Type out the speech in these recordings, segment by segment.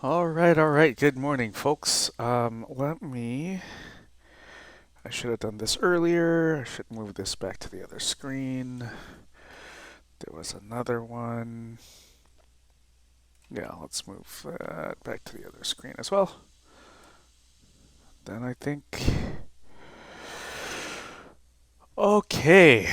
All right, all right. Good morning, folks. I should have done this earlier. I should move this back to the other screen. There was another one. Yeah, let's move that back to the other screen as well. Then I think. Okay.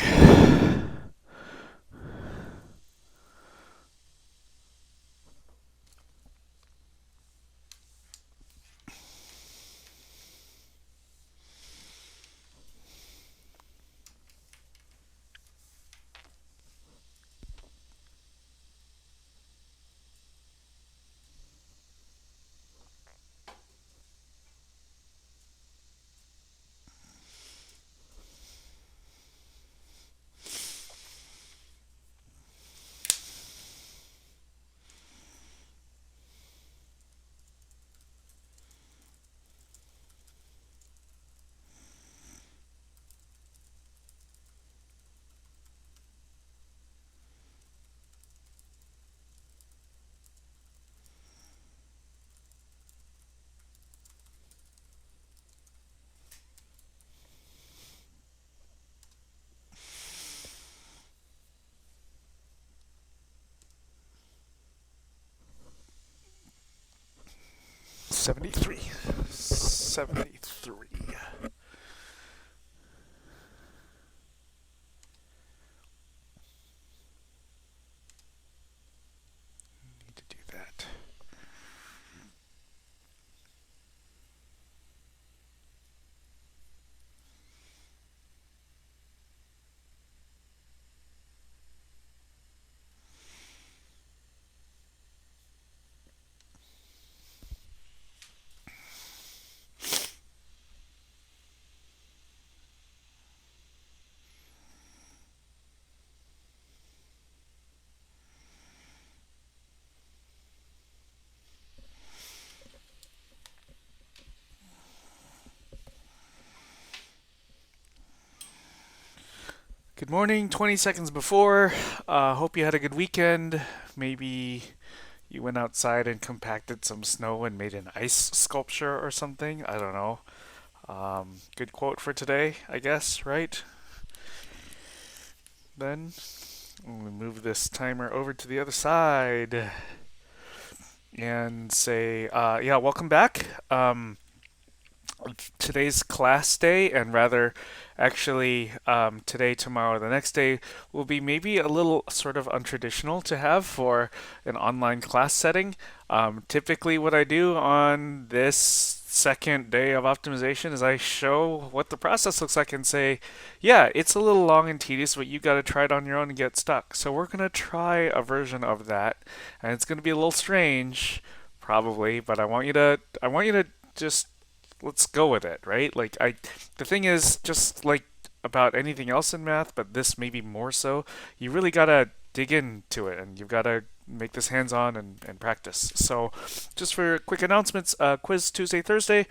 73. 73. Need to do that. Good morning, 20 seconds before. Hope you had a good weekend. Maybe you went outside and compacted some snow and made an ice sculpture or something. I don't know. Good quote for today, I guess, right? Then we move this timer over to the other side and say, yeah, welcome back. Today's class day, and rather, actually, today, tomorrow, the next day will be maybe a little sort of untraditional to have for an online class setting. Typically, what I do on this second day of optimization is I show what the process looks like and say, yeah, it's a little long and tedious, but you got to try it on your own and get stuck. So we're going to try a version of that, and it's going to be a little strange, probably, but I want you to just let's go with it, right? The thing is just like about anything else in math, but this maybe more so, you really gotta dig into it and you've gotta make this hands-on and practice. So just for quick announcements, quiz Tuesday, Thursday,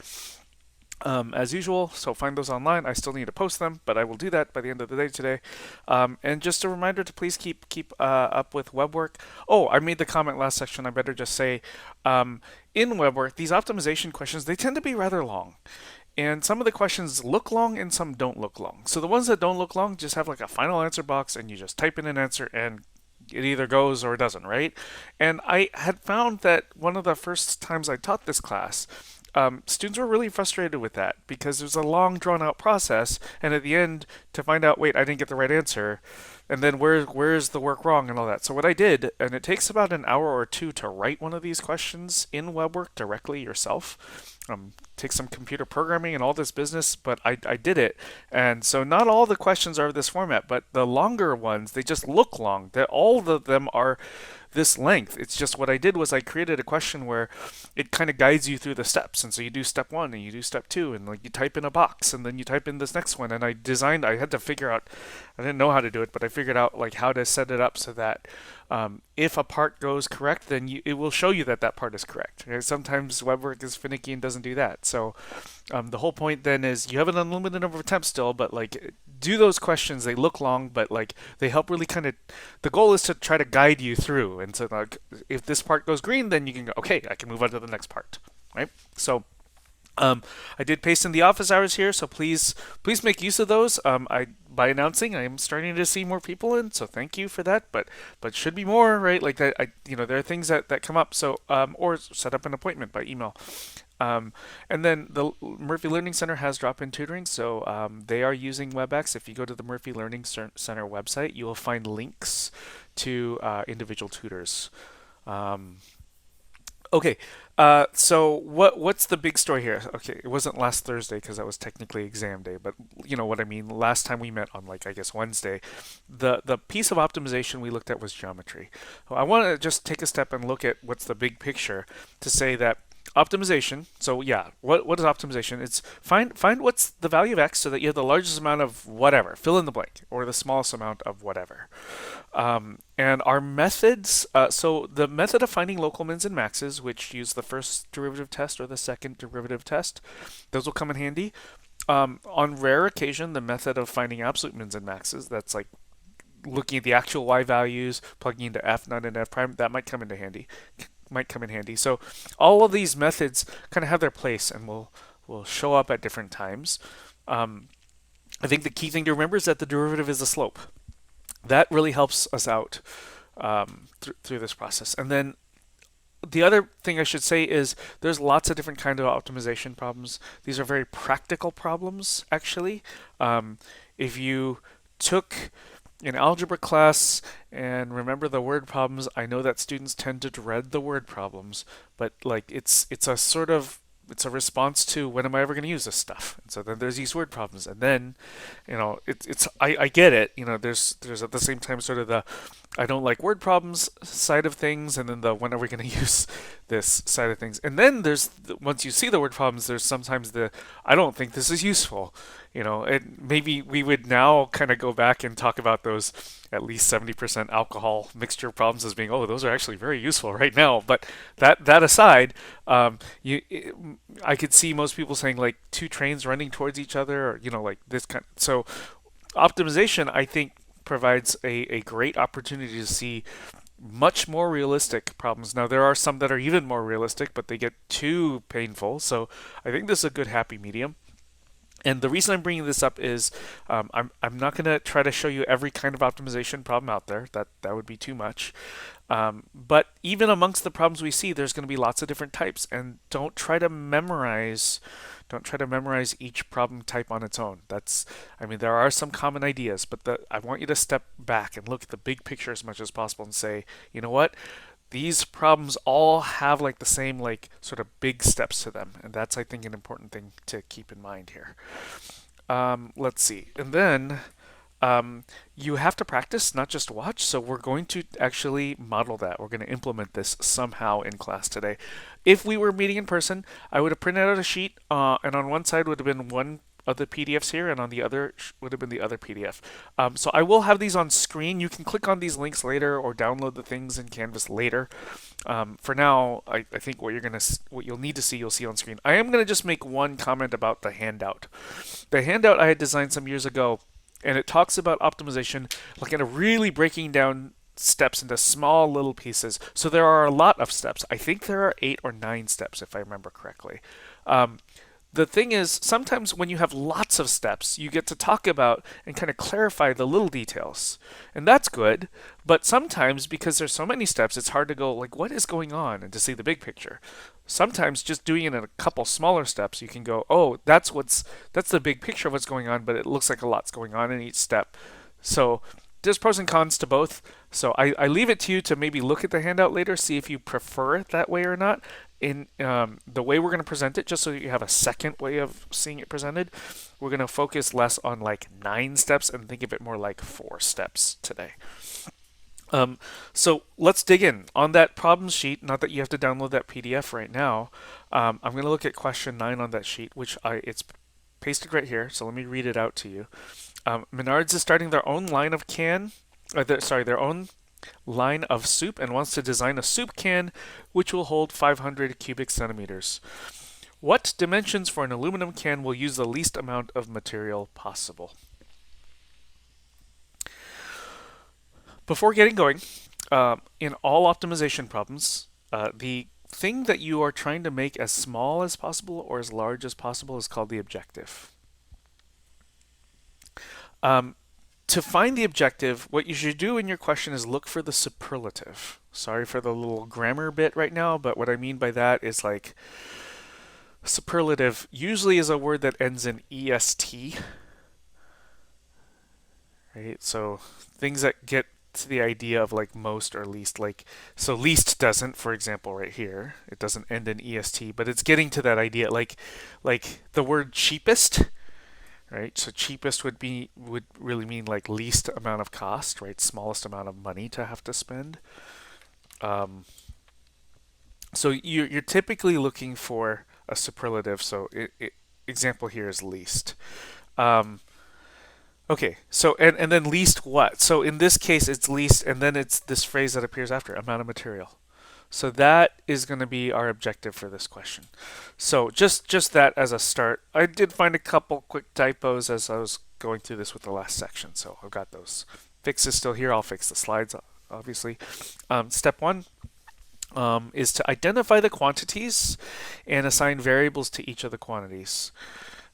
as usual, so find those online. I still need to post them, but I will do that by the end of the day today. And just a reminder to please keep up with web work. Oh, I made the comment last section. I better just say, in web work, these optimization questions they tend to be rather long. And some of the questions look long and some don't look long. So the ones that don't look long just have like a final answer box and you just type in an answer and it either goes or it doesn't, right? And I had found that one of the first times I taught this class, students were really frustrated with that because there's a long, drawn out process, and at the end, to find out, wait, I didn't get the right answer, and then where's the work wrong and all that. So what I did, and it takes about an hour or two to write one of these questions in WebWork directly yourself. Take some computer programming and all this business, but I did it. And so not all the questions are this format, but the longer ones, they just look long. That all of them are this length. It's just what I did was I created a question where it kind of guides you through the steps. And so you do step one and you do step two, and like you type in a box and then you type in this next one. And I had to figure out, I didn't know how to do it, but I figured out like how to set it up so that if a part goes correct, then it will show you that that part is correct. Okay? Sometimes WebWork is finicky and doesn't do that. So the whole point then is you have an unlimited number of attempts still, but like do those questions. They look long, but like they help really kind of. The goal is to try to guide you through, and so like if this part goes green, then you can go, okay, I can move on to the next part, right? So I did paste in the office hours here, so please make use of those. I by announcing, I am starting to see more people in, so thank you for that. But should be more, right? Like that, there are things that come up. So or set up an appointment by email. And then the Murphy Learning Center has drop-in tutoring, so they are using WebEx. If you go to the Murphy Learning Center website, you will find links to individual tutors. Um, Okay, so what's the big story here? Okay, it wasn't last Thursday because that was technically exam day, but you know what I mean. Last time we met on like I guess Wednesday, the piece of optimization we looked at was geometry. So I want to just take a step and look at what's the big picture to say that optimization. So yeah, what is optimization? It's find what's the value of x so that you have the largest amount of whatever, fill in the blank, or the smallest amount of whatever. And our methods, so the method of finding local mins and maxes, which use the first derivative test or the second derivative test, those will come in handy. On rare occasion, the method of finding absolute mins and maxes, that's like looking at the actual y values, plugging into f not into f prime, that might come into handy. Might come in handy. So all of these methods kind of have their place and will show up at different times. I think the key thing to remember is that the derivative is a slope. That really helps us out through this process. And then the other thing I should say is there's lots of different kind of optimization problems. These are very practical problems, actually. If you took an algebra class and remember the word problems, I know that students tend to dread the word problems, but like it's a sort of it's a response to when am I ever going to use this stuff? And so then there's these word problems, and then, I get it. There's at the same time sort of the I don't like word problems side of things, and then the when are we going to use this side of things, and then once you see the word problems, there's sometimes the I don't think this is useful. And maybe we would now kind of go back and talk about those at least 70% alcohol mixture problems as being, oh, those are actually very useful right now. But that aside, you I could see most people saying like two trains running towards each other, or like this kind. So optimization, I think, provides a great opportunity to see much more realistic problems. Now there are some that are even more realistic, but they get too painful. So I think this is a good happy medium. And the reason I'm bringing this up is I'm not going to try to show you every kind of optimization problem out there. That would be too much. But even amongst the problems we see, there's going to be lots of different types. And don't try to memorize each problem type on its own. There are some common ideas, but I want you to step back and look at the big picture as much as possible and say, you know what? These problems all have like the same like sort of big steps to them, and that's I think an important thing to keep in mind here. Let's see, and then you have to practice, not just watch. So we're going to actually model that. We're going to implement this somehow in class today. If we were meeting in person, I would have printed out a sheet, and on one side would have been one of the PDFs here, and on the other would have been the other PDF. So I will have these on screen. You can click on these links later or download the things in Canvas later. For now, I think what you'll need to see, you'll see on screen. I am gonna just make one comment about the handout. The handout I had designed some years ago, and it talks about optimization, like in a really breaking down steps into small little pieces. So there are a lot of steps. I think there are 8 or 9 steps if I remember correctly. The thing is, sometimes when you have lots of steps, you get to talk about and kind of clarify the little details. And that's good, but sometimes because there's so many steps, it's hard to go like, what is going on, and to see the big picture. Sometimes just doing it in a couple smaller steps, you can go, oh, that's the big picture of what's going on, but it looks like a lot's going on in each step. So there's pros and cons to both. So I leave it to you to maybe look at the handout later, see if you prefer it that way or not. In the way we're going to present it, just so you have a second way of seeing it presented, we're going to focus less on like 9 steps and think of it more like 4 steps today. So let's dig in. On that problem sheet, not that you have to download that PDF right now, I'm going to look at question 9 on that sheet, it's pasted right here, so let me read it out to you. Menards is starting their own line of their own line of soup and wants to design a soup can which will hold 500 cubic centimeters. What dimensions for an aluminum can will use the least amount of material possible? Before getting going, in all optimization problems, the thing that you are trying to make as small as possible or as large as possible is called the objective. Um, to find the objective, what you should do in your question is look for the superlative. Sorry for the little grammar bit right now, but what I mean by that is like superlative usually is a word that ends in est, right? So things that get to the idea of like most or least, like so least doesn't, for example, right here, it doesn't end in est, but it's getting to that idea, like the word cheapest, right? So cheapest would really mean like least amount of cost, right? Smallest amount of money to have to spend. Um, so you're typically looking for a superlative. So example here is least. Um, okay, so and then least what? So in this case, it's least, and then it's this phrase that appears after amount of material. So that is going to be our objective for this question. So just that as a start. I did find a couple quick typos as I was going through this with the last section, so I've got those fixes still here. I'll fix the slides, obviously. Step one is to identify the quantities and assign variables to each of the quantities.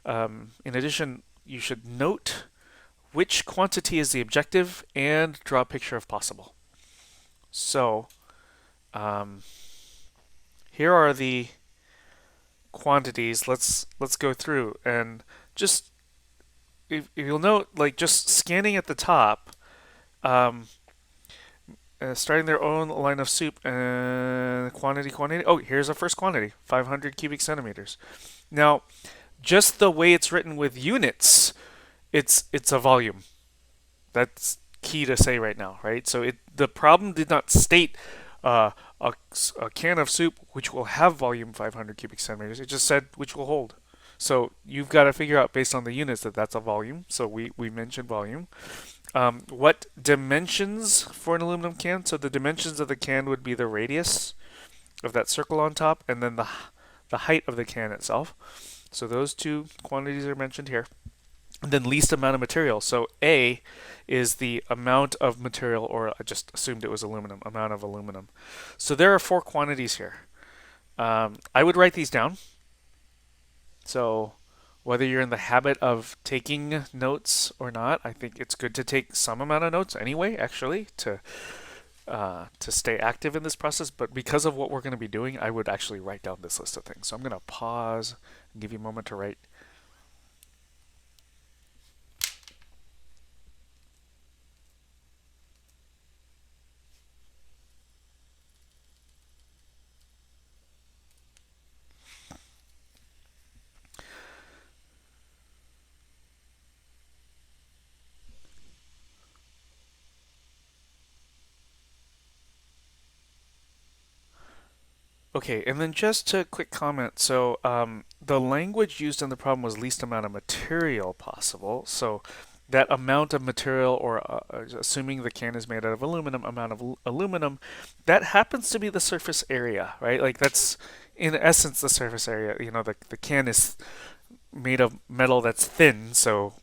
In addition, you should note which quantity is the objective and draw a picture if possible. So um, here are the quantities. Let's go through and just if you'll note, like just scanning at the top, um, starting their own line of soup and quantity. Oh, here's our first quantity, 500 cubic centimeters. Now, just the way it's written with units, it's a volume. That's key to say right now, right? So the problem did not state uh, a, a can of soup which will have volume 500 cubic centimeters. It just said which will hold. So you've got to figure out based on the units that that's a volume. So we mentioned volume. What dimensions for an aluminum can? So the dimensions of the can would be the radius of that circle on top, and then the height of the can itself. So those two quantities are mentioned here. And then least amount of material. So A is the amount of material, or I just assumed it was aluminum, amount of aluminum. So there are four quantities here. I would write these down. So whether you're in the habit of taking notes or not, I think it's good to take some amount of notes anyway, actually, to stay active in this process. But because of what we're going to be doing, I would actually write down this list of things. So I'm going to pause and give you a moment to write. Okay, and then just a quick comment. So the language used in the problem was least amount of material possible. So that amount of material, or assuming the can is made out of aluminum, amount of aluminum, that happens to be the surface area, right? Like that's in essence the surface area. You know, the can is made of metal that's thin, so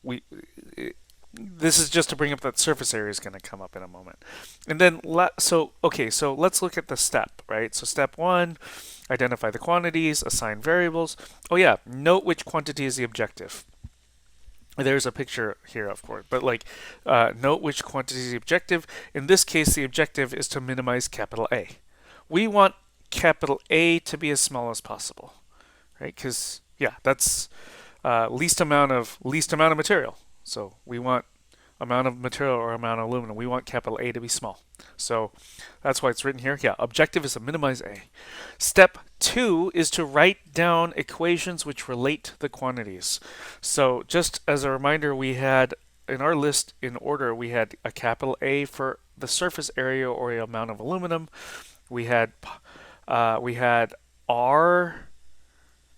this is just to bring up that surface area is going to come up in a moment. And then, so let's look at the step, right? So step one, identify the quantities, assign variables. Oh yeah, note which quantity is the objective. There's a picture here, of course, but like, note which quantity is the objective. In this case, the objective is to minimize capital A. We want capital A to be as small as possible, right? Because yeah, that's least amount of material. So we want amount of material or amount of aluminum. We want capital A to be small. So that's why it's written here. Yeah, objective is to minimize A. Step two is to write down equations which relate the quantities. So just as a reminder, we had in our list in order, we had a capital A for the surface area or amount of aluminum. We had R.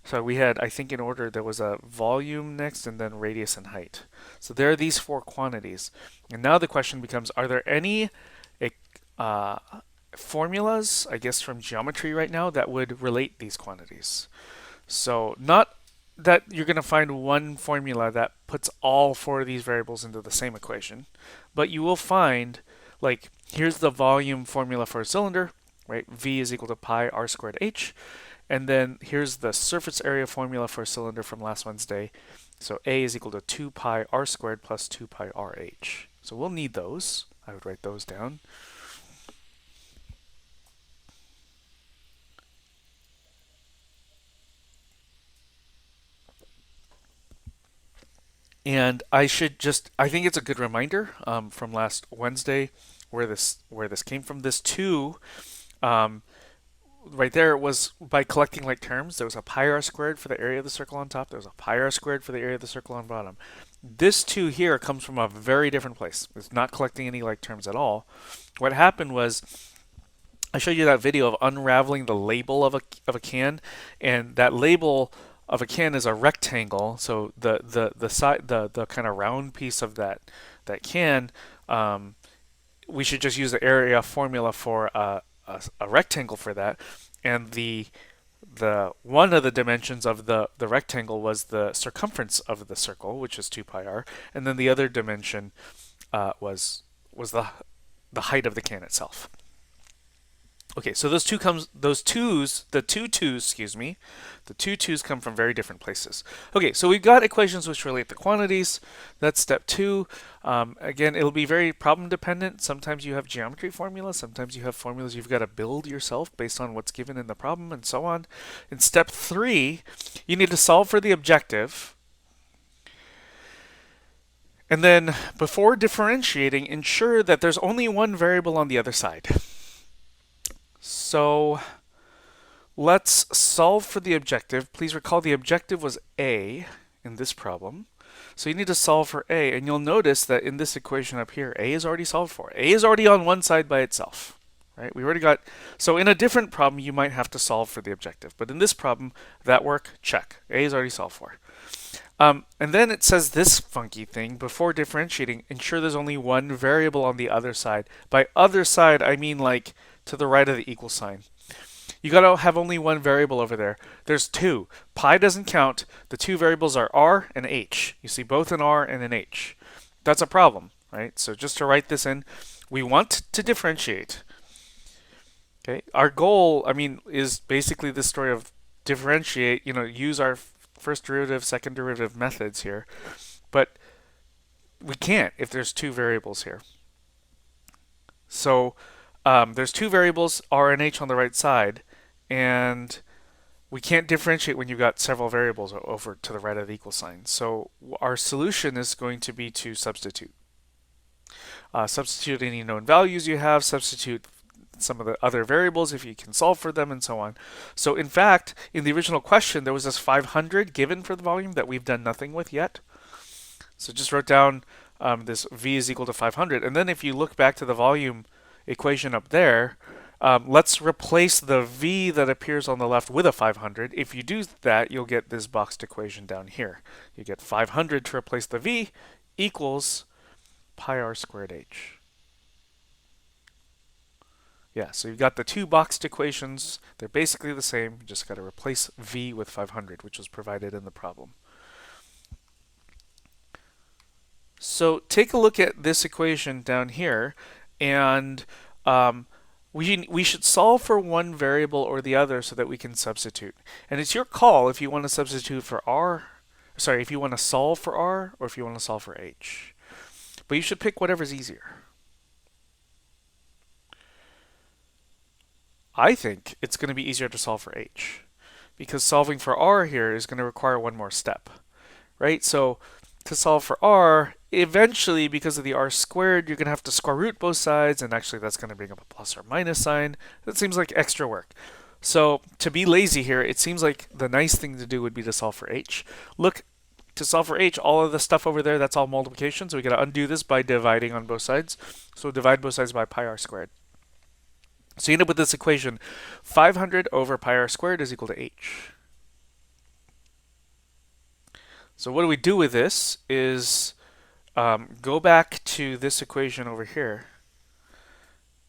So we had, I think in order, there was a volume next and then radius and height. So there are these four quantities. And now the question becomes, are there any formulas, I guess from geometry right now, that would relate these quantities? So not that you're going to find one formula that puts all four of these variables into the same equation, but you will find, like here's the volume formula for a cylinder, right? V is equal to pi r squared h. And then here's the surface area formula for a cylinder from last Wednesday. So A is equal to 2 pi r squared plus 2 pi rh. So we'll need those. I would write those down. And I think it's a good reminder from last Wednesday where this came from. This 2, right there was by collecting like terms. There was a pi r squared for the area of the circle on top. There was a pi r squared for the area of the circle on bottom. This 2 here comes from a very different place. It's not collecting any like terms at all. What happened was I showed you that video of unraveling the label of a can, and that label of a can is a rectangle. So the side the kind of round piece of that can, we should just use the area formula for a rectangle for that, and the one of the dimensions of the rectangle was the circumference of the circle, which is 2 pi r, and then the other dimension was the height of the can itself. Okay, so the two twos come from very different places. Okay, so we've got equations which relate to quantities. That's step 2. Again, it'll be very problem dependent. Sometimes you have geometry formulas, sometimes you have formulas you've got to build yourself based on what's given in the problem and so on. In step 3, you need to solve for the objective. And then before differentiating, ensure that there's only one variable on the other side. So let's solve for the objective. Please recall the objective was A in this problem. So you need to solve for A, and you'll notice that in this equation up here, A is already solved for. A is already on one side by itself, right? We already got, so in a different problem, you might have to solve for the objective. But in this problem, that work, check. A is already solved for. And then it says this funky thing, before differentiating, ensure there's only one variable on the other side. By other side, I mean like to the right of the equal sign. You gotta have only one variable over there. There's 2. Pi doesn't count. The 2 variables are r and h. You see both an r and an h. That's a problem, right? So just to write this in, we want to differentiate. Okay, our goal, is basically this story of differentiate. Use our first derivative, second derivative methods here, but we can't if there's 2 variables here. So there's 2 variables, r and h, on the right side, and we can't differentiate when you've got several variables over to the right of the equal sign. So our solution is going to be to substitute. Substitute any known values you have, substitute some of the other variables if you can solve for them, and so on. So in fact, in the original question, there was this 500 given for the volume that we've done nothing with yet. So just wrote down this v is equal to 500. And then if you look back to the volume equation up there, let's replace the v that appears on the left with a 500. If you do that, you'll get this boxed equation down here. You get 500 to replace the v equals pi r squared h. Yeah, so you've got the 2 boxed equations. They're basically the same. You just got to replace v with 500, which was provided in the problem. So take a look at this equation down here, and we should solve for one variable or the other so that we can substitute. And it's your call if you want to substitute for if you want to solve for r, or if you want to solve for h. But you should pick whatever's easier. I think it's going to be easier to solve for h, because solving for r here is going to require one more step, right? So to solve for r, eventually, because of the r squared, you're going to have to square root both sides, and actually that's going to bring up a plus or minus sign. That seems like extra work. So to be lazy here, it seems like the nice thing to do would be to solve for h. Look, to solve for h, all of the stuff over there, that's all multiplication, so we got to undo this by dividing on both sides. So divide both sides by pi r squared. So you end up with this equation, 500 over pi r squared is equal to h. So what do we do with this is go back to this equation over here,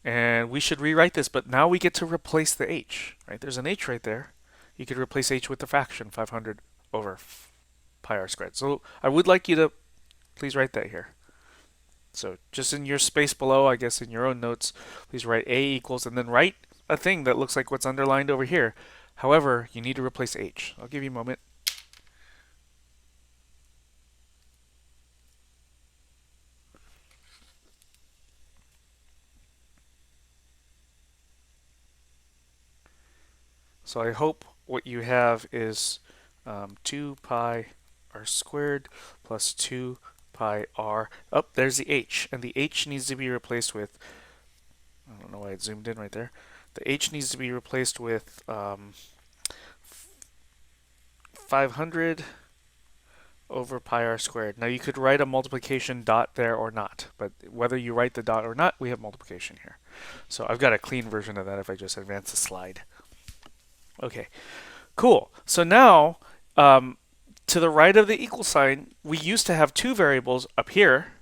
and we should rewrite this, but now we get to replace the h, right? There's an h right there. You could replace h with the fraction, 500 over pi r squared. So I would like you to please write that here. So just in your space below, I guess in your own notes, please write A equals and then write a thing that looks like what's underlined over here. However, you need to replace H. I'll give you a moment. So I hope what you have is 2 pi r squared plus 2 pi r. Oh, there's the h, and the h needs to be replaced with, I don't know why it zoomed in right there. The h needs to be replaced with 500 over pi r squared. Now you could write a multiplication dot there or not, but whether you write the dot or not, we have multiplication here. So I've got a clean version of that if I just advance the slide. Okay, cool. So now, to the right of the equal sign, we used to have two variables up here.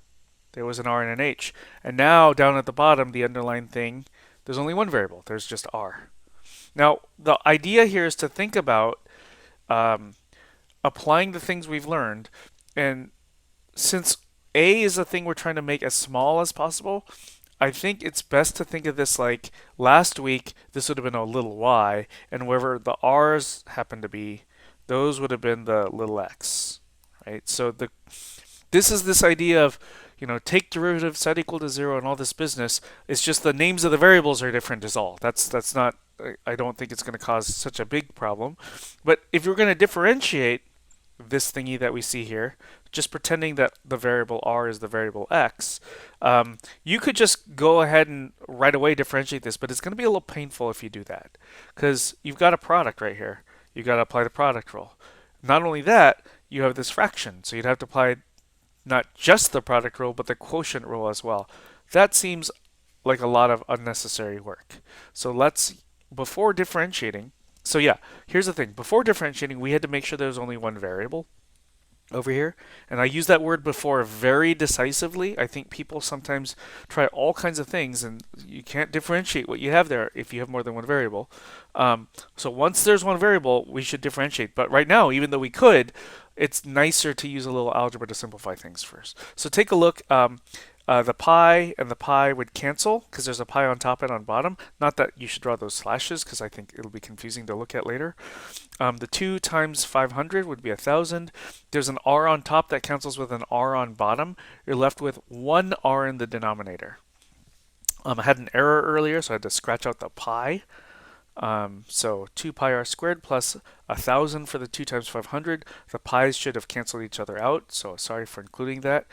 There was an r and an h. And now down at the bottom, the underlined thing, there's only one variable. There's just r. Now, the idea here is to think about applying the things we've learned. And since a is a thing we're trying to make as small as possible, I think it's best to think of this like last week, this would have been a little y, and wherever the r's happen to be, those would have been the little x, right? So this is this idea of, take derivative set equal to 0 and all this business. It's just the names of the variables are different is all. That's not, I don't think it's going to cause such a big problem. But if you're going to differentiate this thingy that we see here, just pretending that the variable r is the variable x, you could just go ahead and right away differentiate this, but it's going to be a little painful if you do that, because you've got a product right here. You've got to apply the product rule. Not only that, you have this fraction, so you'd have to apply not just the product rule, but the quotient rule as well. That seems like a lot of unnecessary work. So before differentiating, so yeah, here's the thing. Before differentiating, we had to make sure there was only one variable over here. And I use that word before very decisively. I think people sometimes try all kinds of things, and you can't differentiate what you have there if you have more than one variable. So once there's one variable, we should differentiate. But right now, even though we could, it's nicer to use a little algebra to simplify things first. So take a look. The pi and the pi would cancel because there's a pi on top and on bottom. Not that you should draw those slashes because I think it'll be confusing to look at later. The 2 times 500 would be 1,000. There's an r on top that cancels with an r on bottom. You're left with one r in the denominator. I had an error earlier, so I had to scratch out the pi. So 2 pi r squared plus 1,000 for the 2 times 500. The pi's should have canceled each other out, so sorry for including that.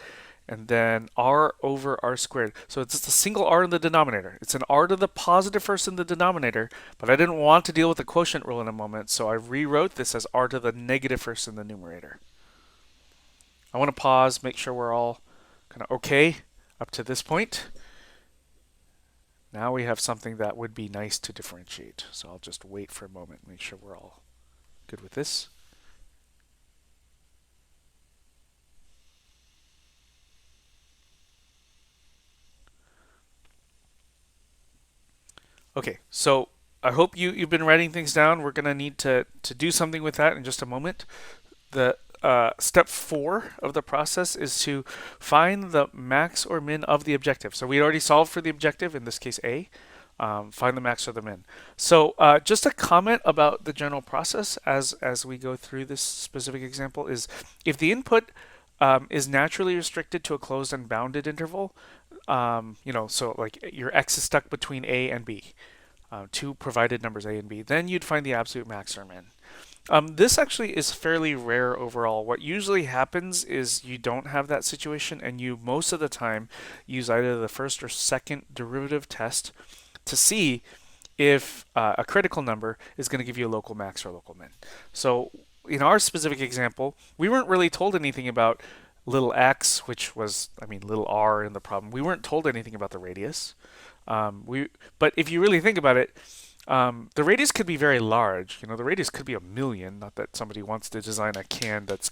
And then r over r squared. So it's just a single r in the denominator. It's an r to the positive first in the denominator, but I didn't want to deal with the quotient rule in a moment, so I rewrote this as r to the negative first in the numerator. I want to pause, make sure we're all kind of okay up to this point. Now we have something that would be nice to differentiate. So I'll just wait for a moment, make sure we're all good with this. Okay, so I hope you've been writing things down. We're going to need to do something with that in just a moment. The step 4 of the process is to find the max or min of the objective. So we already solved for the objective, in this case A. Find the max or the min. So just a comment about the general process as we go through this specific example is if the input is naturally restricted to a closed and bounded interval, so like your x is stuck between a and b, two provided numbers a and b, then you'd find the absolute max or min. This actually is fairly rare overall. What usually happens is you don't have that situation, and you most of the time use either the first or second derivative test to see if a critical number is going to give you a local max or local min. So in our specific example, we weren't really told anything about little x, which was, little r in the problem. We weren't told anything about the radius. But if you really think about it, the radius could be very large. The radius could be 1,000,000. Not that somebody wants to design a can that's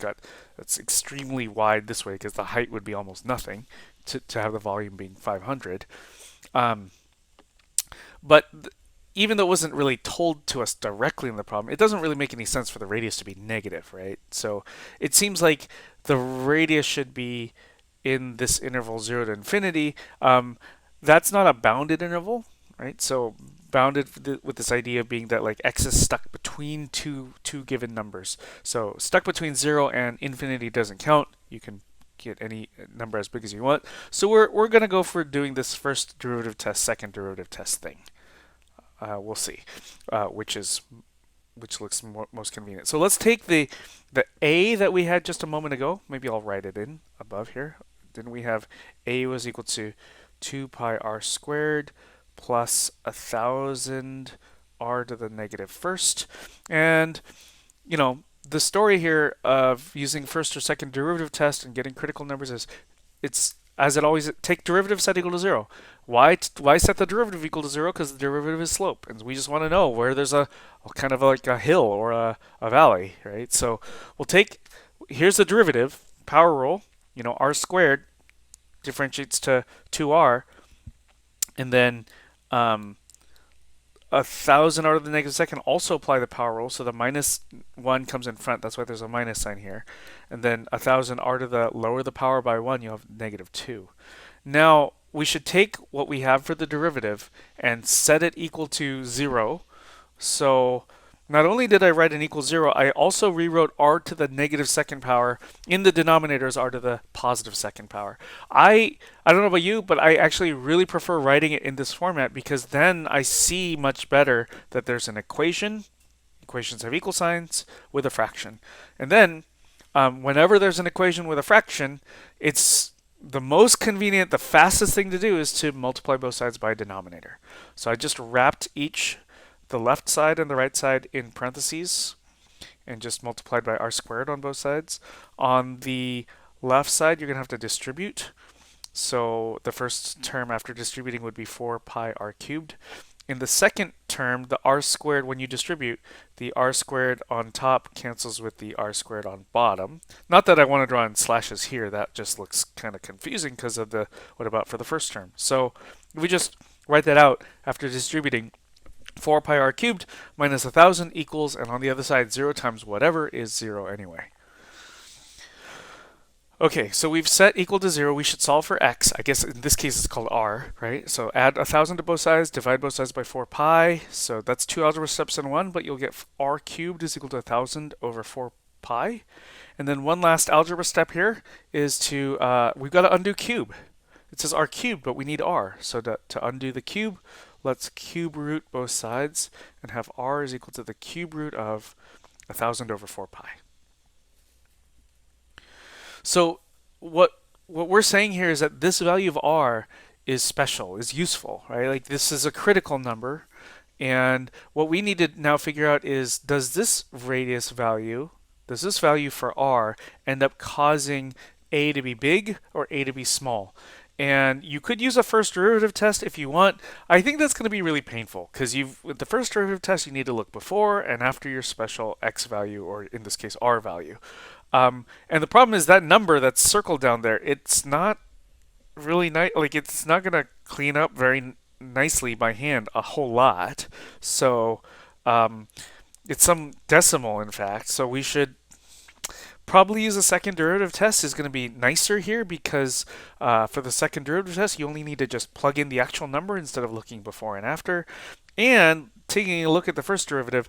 extremely wide this way, because the height would be almost nothing to have the volume being 500. But even though it wasn't really told to us directly in the problem, it doesn't really make any sense for the radius to be negative, right? So it seems like the radius should be in this interval 0 to infinity, that's not a bounded interval, right? So bounded with this idea of being that like x is stuck between two given numbers. So stuck between 0 and infinity doesn't count. You can get any number as big as you want. So we're going to go for doing this first derivative test, second derivative test thing. We'll see which looks most convenient. So let's take the a that we had just a moment ago. Maybe I'll write it in above here. Then we have a was equal to 2 pi r squared plus 1,000 r to the negative first. And, you know, the story here of using first or second derivative test and getting critical numbers is it's as it always take derivative set equal to 0. Why set the derivative equal to 0? Because the derivative is slope, and we just want to know where there's a kind of like a hill or a valley, right? So we'll take, here's the derivative, power rule, you know, r squared differentiates to 2r, and then 1,000 r to the negative second, also apply the power rule, so the minus 1 comes in front, that's why there's a minus sign here. And then 1,000 r to the lower the power by 1, you have negative 2. Now, we should take what we have for the derivative and set it equal to 0. So not only did I write an equal 0, I also rewrote r to the negative second power in the denominator as r to the positive second power. I don't know about you, but I actually really prefer writing it in this format because then I see much better that there's an equation. Equations have equal signs with a fraction. And then whenever there's an equation with a fraction, it's the most convenient, the fastest thing to do is to multiply both sides by a denominator. So I just wrapped the left side and the right side in parentheses and just multiplied by r squared on both sides. On the left side, you're going to have to distribute. So the first term after distributing would be 4 pi r cubed. In the second term, the r squared, when you distribute, the r squared on top cancels with the r squared on bottom. Not that I want to draw in slashes here, that just looks kind of confusing because of the what about for the first term. So if we just write that out after distributing, 4 pi r cubed minus 1,000 equals, and on the other side, 0 times whatever is 0 anyway. Okay, so we've set equal to 0. We should solve for x. I guess in this case it's called r, right? So add 1,000 to both sides, divide both sides by 4 pi. So that's 2 algebra steps in 1, but you'll get r cubed is equal to 1,000 over 4 pi. And then one last algebra step here is to, we've got to undo cube. It says r cubed, but we need r. So to undo the cube, let's cube root both sides and have r is equal to the cube root of 1,000 over 4 pi. So what we're saying here is that this value of r is special, is useful, right? Like this is a critical number. And what we need to now figure out is, does this radius value, does this value for r end up causing a to be big or a to be small? And you could use a first derivative test if you want. I think that's going to be really painful because with the first derivative test, you need to look before and after your special x value, or in this case, r value. And the problem is that number that's circled down there, it's not really nice. Like it's not going to clean up very nicely by hand a whole lot. So it's some decimal, in fact. So we should probably use a second derivative test is going to be nicer here because for the second derivative test, you only need to just plug in the actual number instead of looking before and after. And taking a look at the first derivative,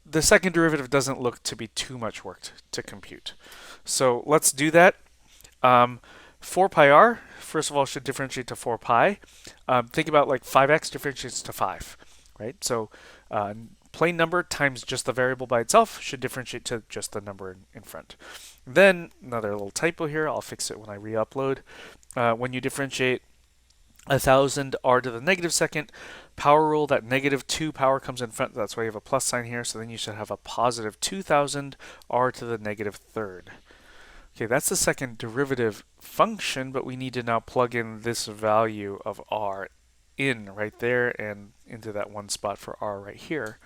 the second derivative doesn't look to be too much work to compute. So let's do that. 4 pi r, first of all, should differentiate to 4 pi. Think about like 5x differentiates to 5, right? So plain number times just the variable by itself should differentiate to just the number in front. Then another little typo here, I'll fix it when I re-upload. When you differentiate 1,000 r to the negative second, power rule, that negative 2 power comes in front, that's why you have a plus sign here, so then you should have a positive 2,000 r to the negative third. Okay, that's the second derivative function, but we need to now plug in this value of r in right there and into that one spot for r right here.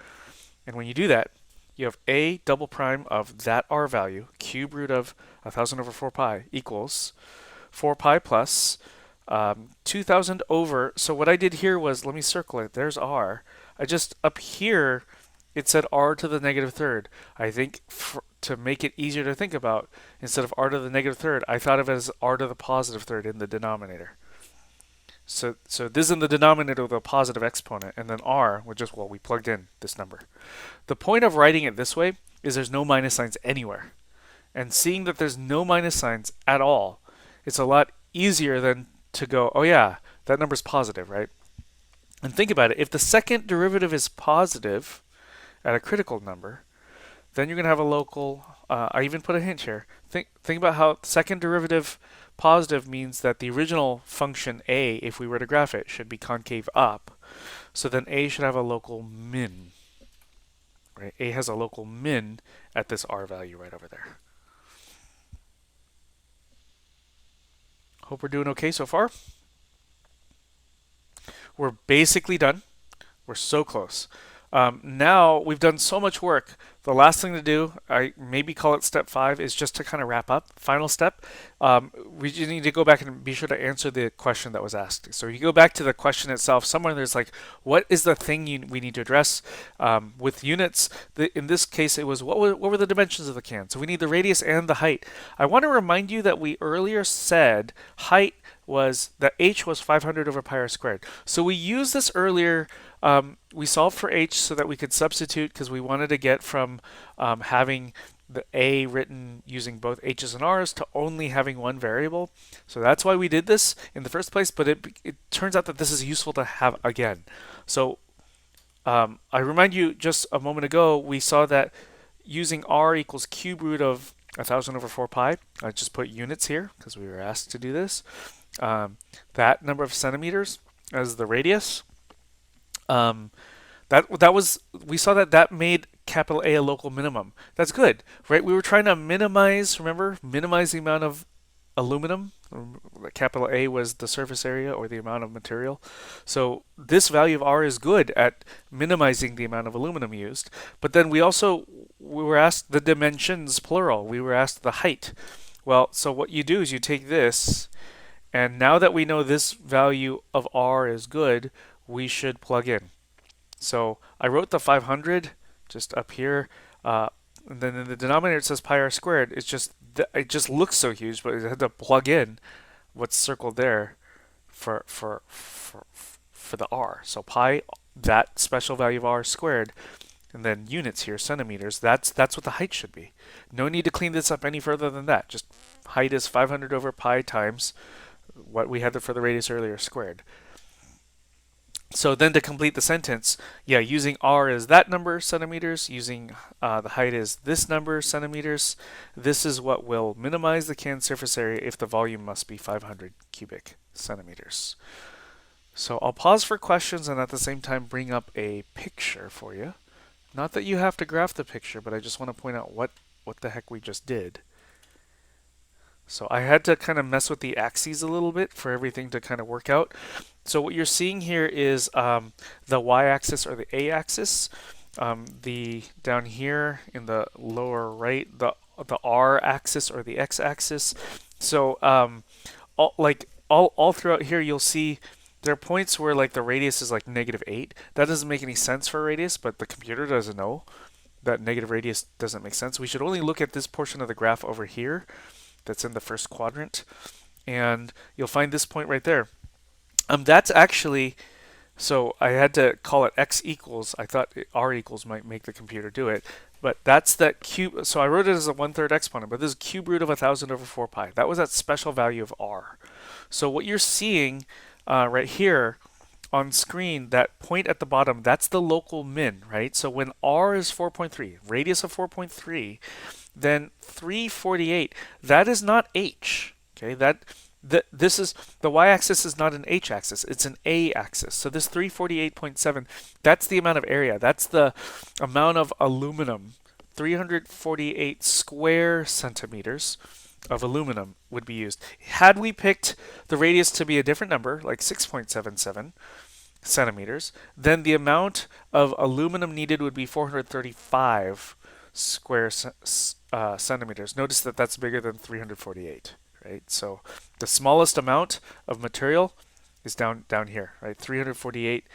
And when you do that, you have a double prime of that r value, cube root of 1,000 over 4 pi equals 4 pi plus 2,000 over, so what I did here was, let me circle it, there's r. I just, up here, it said r to the negative third. I think to make it easier to think about, instead of r to the negative third, I thought of it as r to the positive third in the denominator. So this is in the denominator with a positive exponent, and then r, which is, well, we plugged in this number. The point of writing it this way is there's no minus signs anywhere. And seeing that there's no minus signs at all, it's a lot easier than to go, oh yeah, that number's positive, right? And think about it. If the second derivative is positive at a critical number, then you're going to have a local, I even put a hint here. Think about how second derivative positive means that the original function a, if we were to graph it, should be concave up. So then a should have a local min. Right? A has a local min at this r value right over there. Hope we're doing okay so far. We're basically done. We're so close. Now we've done so much work. The last thing to do, I maybe call it step 5, is just to kind of wrap up. Final step. We just need to go back and be sure to answer the question that was asked. So you go back to the question itself. Somewhere there's like, what is the thing we need to address? With units, in this case, it was what were the dimensions of the can? So we need the radius and the height. I want to remind you that we earlier said height was that h was 500 over pi r squared. So we used this earlier. We solved for h so that we could substitute, because we wanted to get from having the a written using both h's and r's to only having one variable. So that's why we did this in the first place, but it turns out that this is useful to have again. So I remind you, just a moment ago, we saw that using r equals cube root of 1,000 over 4 pi, I just put units here because we were asked to do this. That number of centimeters as the radius. We saw that made capital A a local minimum. That's good, right? We were trying to minimize the amount of aluminum. Capital A was the surface area or the amount of material. So this value of R is good at minimizing the amount of aluminum used. But then we were asked the dimensions, plural. We were asked the height. Well, so what you do is you take this, and now that we know this value of R is good, we should plug in. So I wrote the 500 just up here, and then in the denominator it says pi r squared. It just looks so huge, but I had to plug in what's circled there for the r. So pi, that special value of r squared, and then units here, centimeters. That's what the height should be. No need to clean this up any further than that. Just height is 500 over pi times what we had for the radius earlier squared. So then to complete the sentence, yeah, using r is that number centimeters, using the height is this number centimeters, this is what will minimize the can surface area if the volume must be 500 cubic centimeters. So I'll pause for questions and at the same time bring up a picture for you. Not that you have to graph the picture, but I just want to point out what the heck we just did. So I had to kind of mess with the axes a little bit for everything to kind of work out. So what you're seeing here is the y-axis or the a-axis. Down here in the lower right, the r-axis or the x-axis. So all throughout here, you'll see there are points where like the radius is like -8. That doesn't make any sense for a radius, but the computer doesn't know that negative radius doesn't make sense. We should only look at this portion of the graph over here that's in the first quadrant, and you'll find this point right there. That's actually, so I had to call it x equals. I thought r equals might make the computer do it, but that's that cube. So I wrote it as a 1/3 exponent, but this is cube root of 1,000 over 4 pi. That was that special value of r. So what you're seeing right here on screen, that point at the bottom, that's the local min, right? So when r is 4.3, radius of 4.3, then 348, that is not h. Okay, this is the y-axis is not an h-axis, it's an a-axis. So this 348.7, that's the amount of area, that's the amount of aluminum. 348 square centimeters of aluminum would be used. Had we picked the radius to be a different number, like 6.77 centimeters, then the amount of aluminum needed would be 435 square centimeters. Notice that that's bigger than 348, right? So the smallest amount of material is down here, right? 348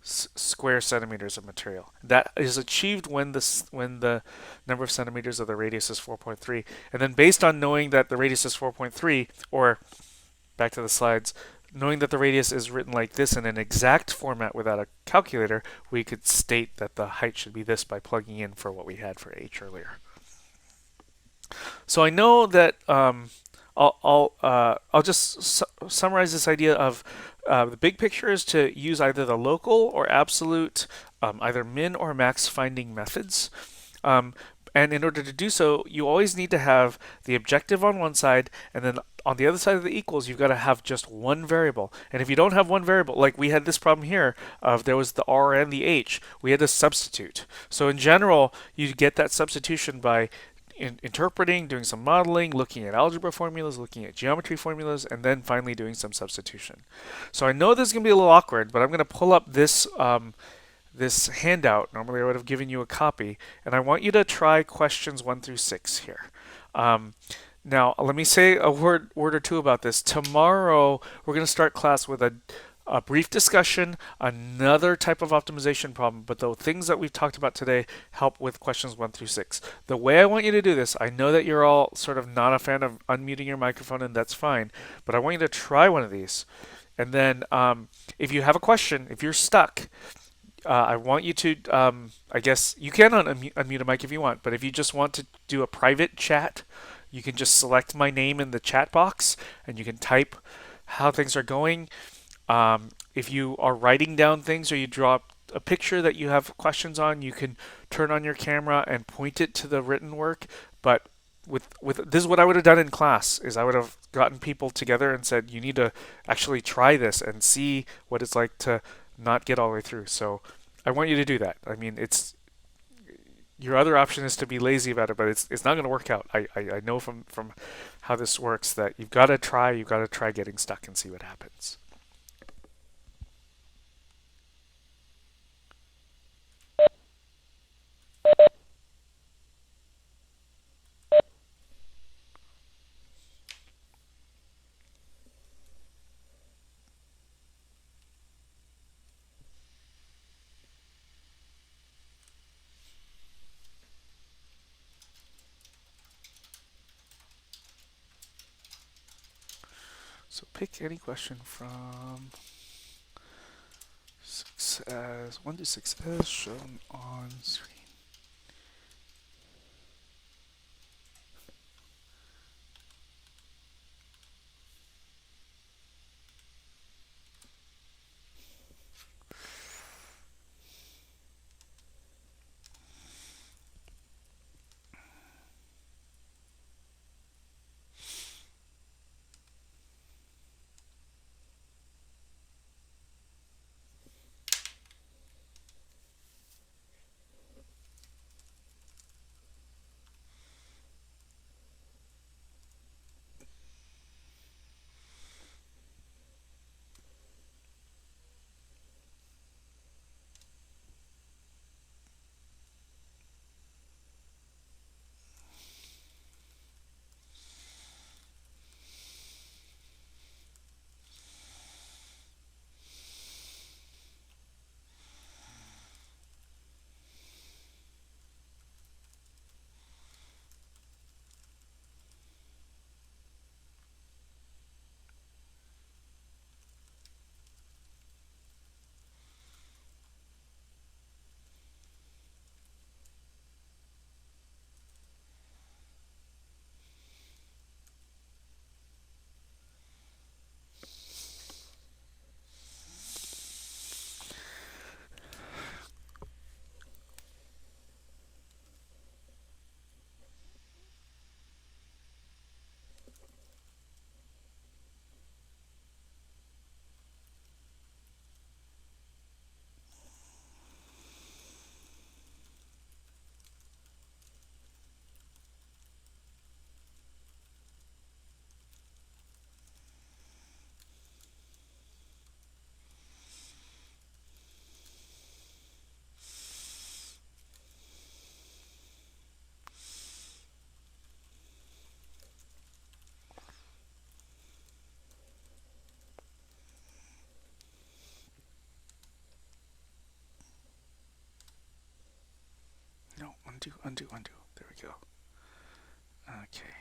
square centimeters of material. That is achieved when the number of centimeters of the radius is 4.3. And then based on knowing that the radius is 4.3, or back to the slides, knowing that the radius is written like this in an exact format without a calculator, we could state that the height should be this by plugging in for what we had for h earlier. So I know that I'll just summarize this idea of the big picture is to use either the local or absolute, either min or max finding methods. Um, and in order to do so, you always need to have the objective on one side, and then on the other side of the equals, you've got to have just one variable. And if you don't have one variable, like we had this problem here, of there was the r and the h, we had to substitute. So in general, you get that substitution by interpreting, doing some modeling, looking at algebra formulas, looking at geometry formulas, and then finally doing some substitution. So I know this is going to be a little awkward, but I'm going to pull up this handout. Normally I would have given you a copy, and I want you to try questions 1 through 6 here. Now, let me say a word or two about this. Tomorrow, we're going to start class with a brief discussion, another type of optimization problem, but the things that we've talked about today help with questions 1 through 6. The way I want you to do this, I know that you're all sort of not a fan of unmuting your microphone, and that's fine, but I want you to try one of these. And then if you have a question, if you're stuck, I want you to, I guess you can unmute a mic if you want, but if you just want to do a private chat, you can just select my name in the chat box and you can type how things are going. If you are writing down things or you draw a picture that you have questions on, you can turn on your camera and point it to the written work. But with this is what I would have done in class is I would have gotten people together and said, you need to actually try this and see what it's like to not get all the way through. So I want you to do that. I mean, it's your other option is to be lazy about it, but it's not going to work out. I know from how this works that you've got to try getting stuck and see what happens. So pick any question from 6 as 1 to 6 as shown on screen. undo, undo, undo. There we go. Okay.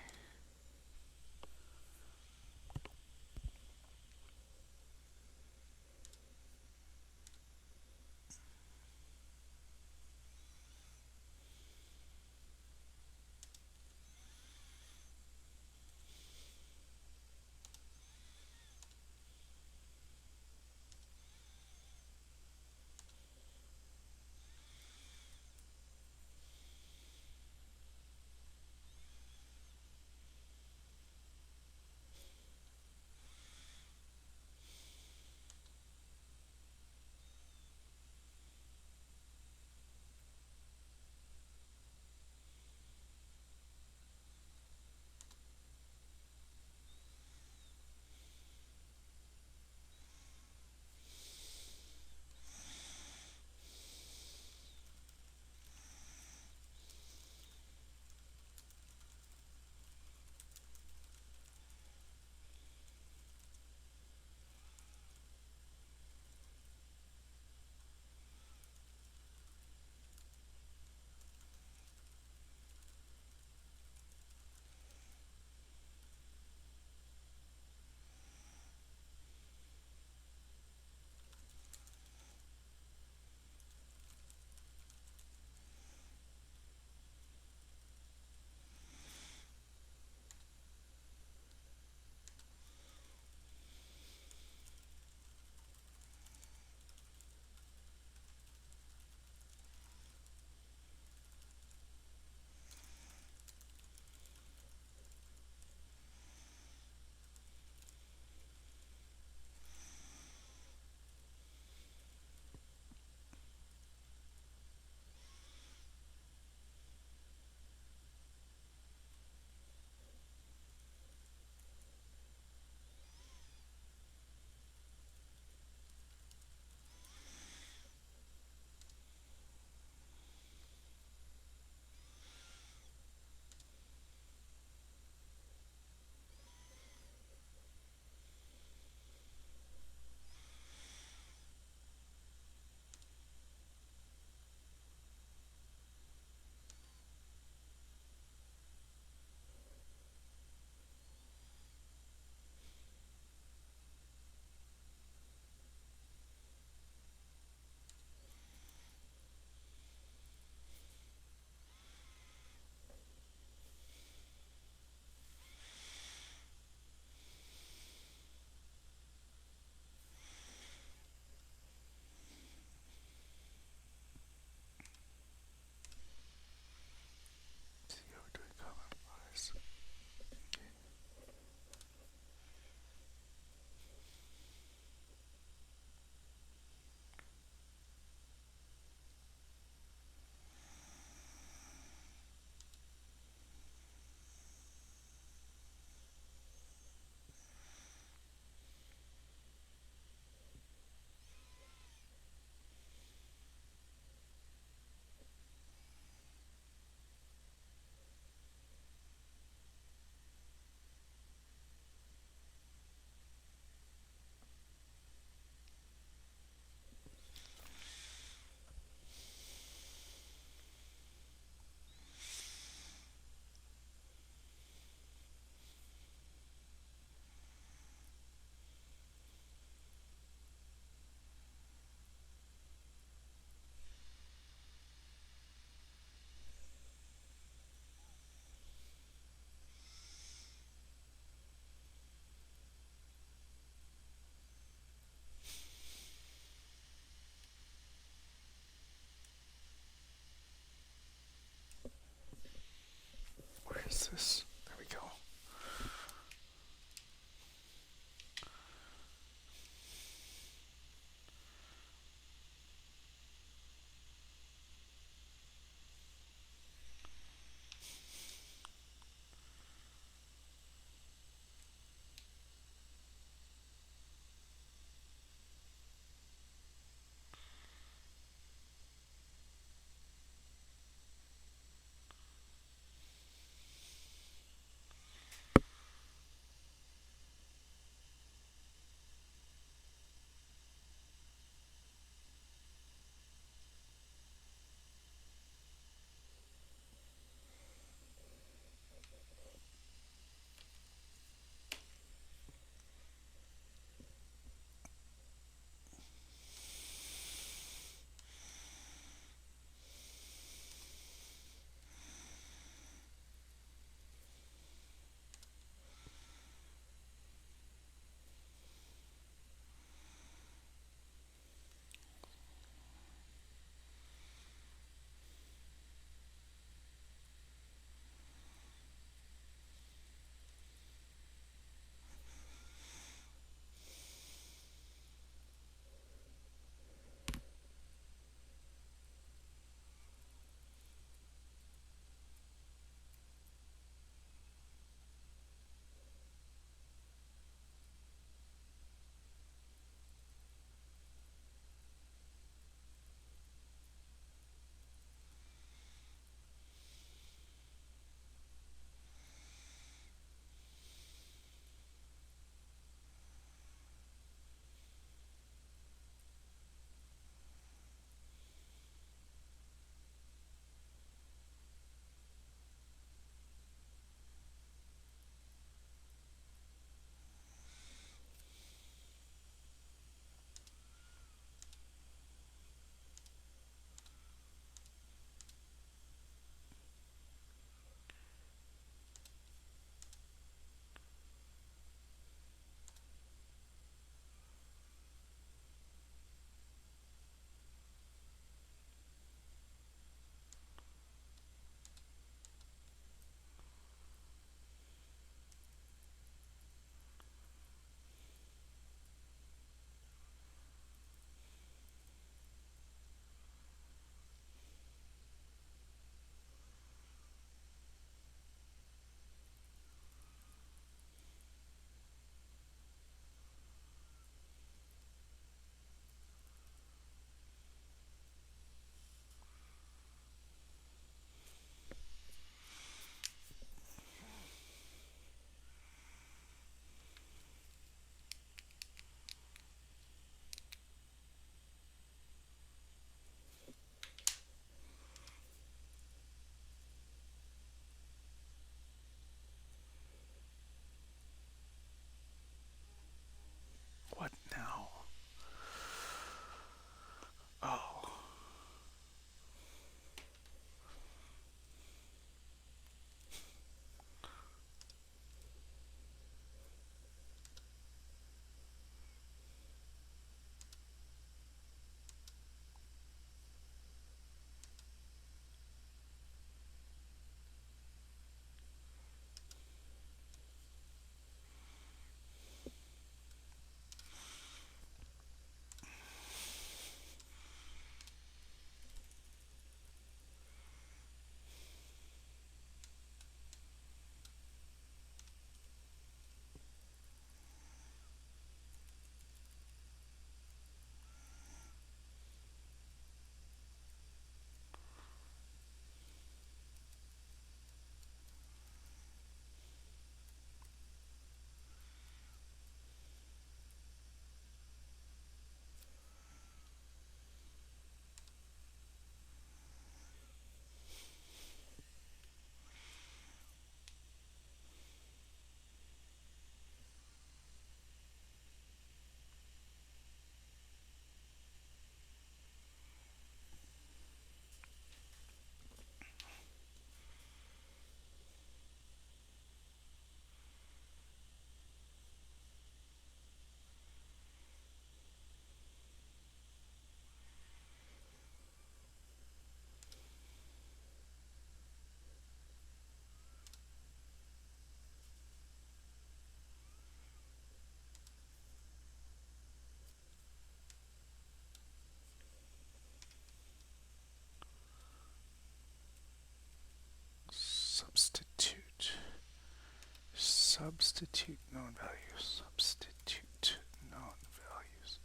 substitute known values. Substitute known values.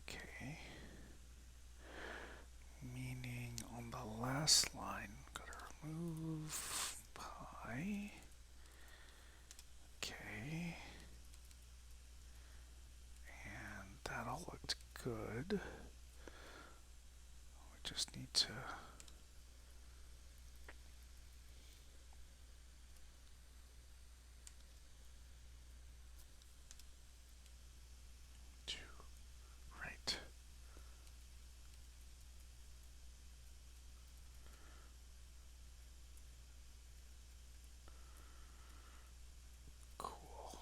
Okay. Meaning on the last line, gotta remove pi. Okay. And that all looked good. We just need to right. Cool.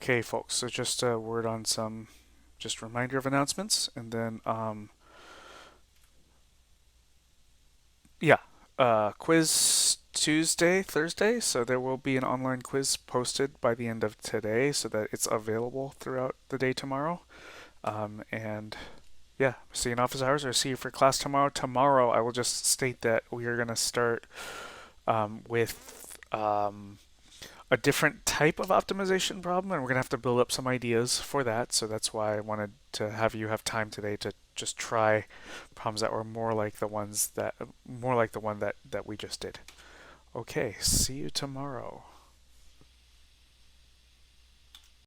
Okay, folks, so just a word on some, just reminder of announcements, and then, yeah, quiz Tuesday, Thursday, so there will be an online quiz posted by the end of today so that it's available throughout the day tomorrow. And yeah, see you in office hours or see you for class tomorrow. Tomorrow, I will just state that we are going to start with a different type of optimization problem, and we're gonna have to build up some ideas for that. So that's why I wanted to have you have time today to just try problems that were more like the one that we just did. Okay, see you tomorrow.